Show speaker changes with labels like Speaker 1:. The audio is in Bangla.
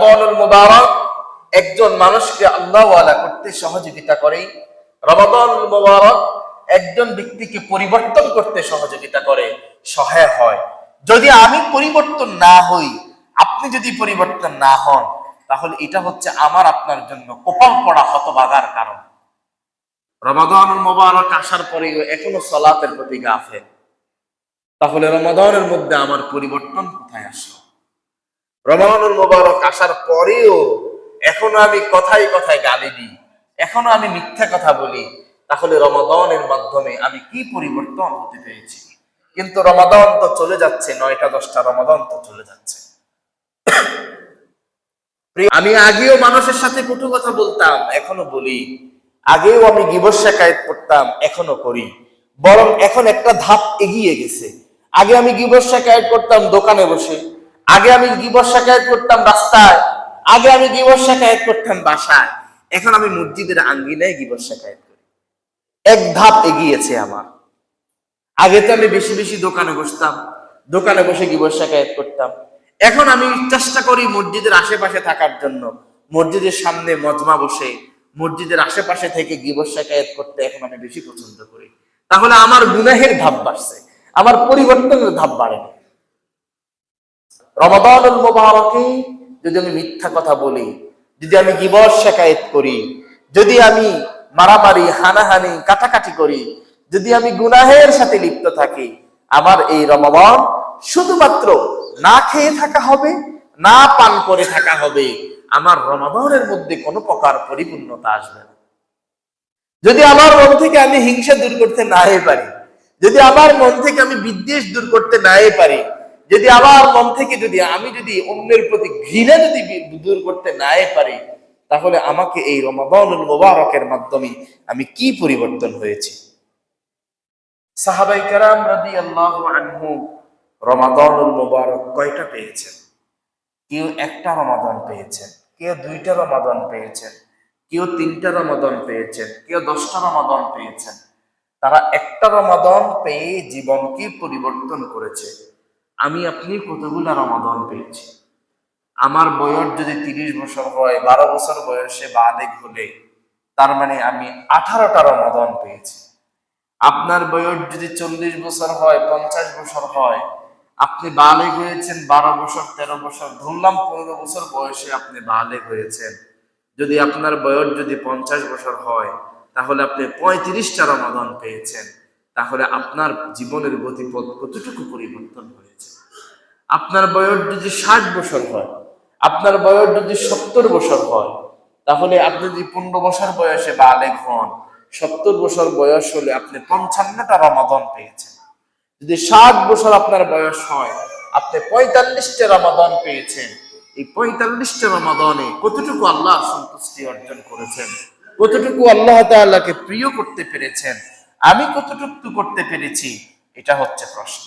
Speaker 1: রমাদানুল মুবারক একজন মানুষকে আল্লাহ ওয়ালা করতে সহযোগিতা করে। রমাদানুল মুবারক একজন ব্যক্তিকে পরিবর্তন করতে সহযোগিতা করে, সহায় হয়। যদি আমি পরিবর্তন না হই, আপনি যদি পরিবর্তন না হন, তাহলে এটা হচ্ছে আমার আপনার জন্য কপাল পড়া হতভাগার কারণ। রমাদানুল মুবারক আসার পরেও এখনো সালাতের প্রতি গাফেল, তাহলে রমাদানের মধ্যে আমার পরিবর্তন কোথায় আসলো? রমাদানুল মুবারক আসার পরেও এখনো আমি কথায় কথায় গালি দিই, এখনো আমি মিথ্যা কথা বলি, তাহলে রমাদানের মাধ্যমে আমি কি পরিবর্তন হতে পেরেছি? কিন্তু রমাদান তো চলে যাচ্ছে, 9টা 10টা রমাদান তো চলে যাচ্ছে। আমি আগেও মানুষের সাথে কটু কথা বলতাম, এখনো বলি। আগেও আমি গীবত শিকায়েত করতাম, এখনো করি। বরং এখন একটা ধাপ এগিয়ে গেছে। আগে আমি গীবত শিকায়েত করতাম দোকানে বসে, আগে আমি গীবত শিকায়েত করতাম রাস্তায়, আগে আমি গীবত শিকায়েত করতাম বাসায়, এখন আমি মসজিদের আঙ্গিনায় গীবত শিকায়েত করি। এক ধাপ এগিয়েছে আমার। আগে তো আমি বেশি বেশি দোকানে বসতাম, দোকানে বসে গীবত শিকায়েত করতাম। এখন আমি চেষ্টা করি মসজিদের আশেপাশে থাকার জন্য, মসজিদের সামনে মজমা বসে মসজিদের আশেপাশে থেকে গীবত শিকায়েত করতে এখন আমি বেশি পছন্দ করি। তাহলে আমার গুনাহের ধাপ বাড়ছে, আমার পরিবর্তনের ধাপ বাড়েনি। রমাদানুল মুবারকে যদি আমি মিথ্যা কথা বলি, যদি আমি গীবত শিকায়েত করি, যদি আমি মারামারি হানাহানি কাটাকাটি করি, যদি আমি গুনাহের সাথে লিপ্ত থাকি, আমার এই রমাদান শুধুমাত্র না খেয়ে থাকা হবে, না পান করে থাকা হবে। আমার রমাদানের মধ্যে কোনো প্রকার পরিপূর্ণতা আসবে না। যদি আমার মন থেকে আমি হিংসা দূর করতে নাই পারি, যদি আমার মন থেকে আমি বিদ্বেষ দূর করতে নাই পারি, যদি আমার মন থেকে আমি যদি অন্যের প্রতি ঘৃণা যদি দূর করতে নাই পারি, তাহলে আমাকে এই রমাদানুল মুবারকের মাধ্যমে আমি কি পরিবর্তন হয়েছি? সাহাবায়ে কেরাম রাদিয়াল্লাহু আনহুম রমাদানুল মুবারক কয়টা পেয়েছেন? কেউ একটা রমাদান পেয়েছেন, কেউ 2টা রমাদান পেয়েছেন, কেউ 3টা রমাদান পেয়েছেন, কেউ 10টা রমাদান পেয়েছেন। তারা একটা রমাদান পেয়ে জীবনকে পরিবর্তন করেছে। আমি আপনি কতগুলা রমাদান পেয়েছি? আমার বয়স যদি 30 বছর হয়, 12 বছর বয়সে বালেগ হলে, তার মানে আমি 18টা রমাদান পেয়েছি। আপনার বয়স যদি 40 বছর হয়, 50 বছর হয়, আপনি বালেগ হয়েছেন 12 বছর 13 বছর, ধরলাম 15 বছর বয়সে আপনি বালেগ হয়েছেন। যদি আপনার বয়স যদি 50 বছর হয়, তাহলে আপনি 35টা রমাদান পেয়েছেন। তাহলে আপনার জীবনের গতিপথ কতটুকু পরিবর্তন হয়েছে? আপনার বয়স যদি 60 বছর হয়, আপনার বয়স যদি 70 বছর হয়, তাহলে আপনি যদি 15 বছর বয়সে বালেগ হন, 70 বছর বয়স হলে আপনি 55টা রমাদান পেয়েছেন। যদি 60 বছর আপনার বয়স হয়, আপনি 45টা রমাদান পেয়েছেন। এই 45টা রমাদানে কতটুকু আল্লাহর সন্তুষ্টি অর্জন করেছেন, কতটুকু আল্লাহ তাআলাকে প্রিয় করতে পেরেছেন, আমি কতটুকু করতে পেরেছি, এটা হচ্ছে প্রশ্ন।